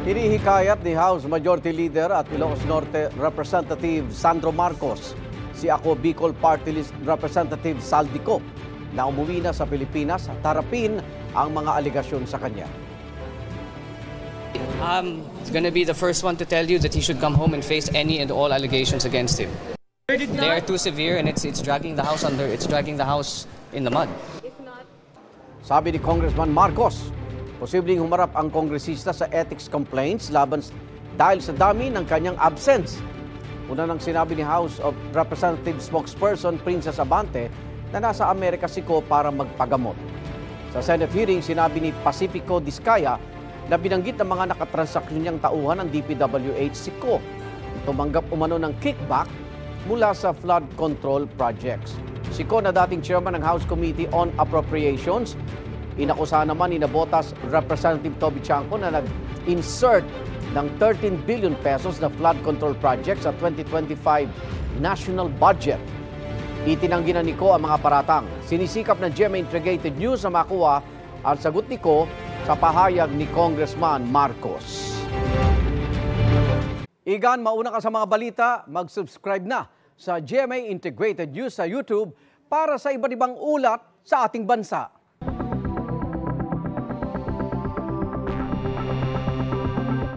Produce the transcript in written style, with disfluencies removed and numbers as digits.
Hinihikayat ni House Majority Leader at Ilocos Norte Representative Sandro Marcos si Ako Bicol Party List Representative Saldico na umuwi na sa Pilipinas at harapin ang mga aligasyon sa kanya. I'm going to be the first one to tell you that he should come home and face any and all allegations against him. They are too severe and it's dragging the house in the mud. Sabi ni Congressman Marcos, posibleng humarap ang kongresista sa ethics complaints dahil sa dami ng kanyang absence. Una nang sinabi ni House of Representatives spokesperson Princess Abante na nasa Amerika siko para magpagamot. Sa Senate hearing, sinabi ni Pacifico Discaya na binanggit ng mga nakatransaksyon niyang tauhan ng DPWH siko. Tumanggap umano ng kickback mula sa flood control projects. Siko na dating chairman ng House Committee on Appropriations, inakusahan naman ni Nabotas Representative Toby Chanco na nag-insert ng 13 billion pesos na flood control project sa 2025 national budget. Itinanggi na ni Ko ang mga paratang. Sinisikap ng GMA Integrated News na makuha ang sagot ni Ko sa pahayag ni Congressman Marcos. Igan, mauna ka sa mga balita, mag-subscribe na sa GMA Integrated News sa YouTube para sa iba't ibang ulat sa ating bansa.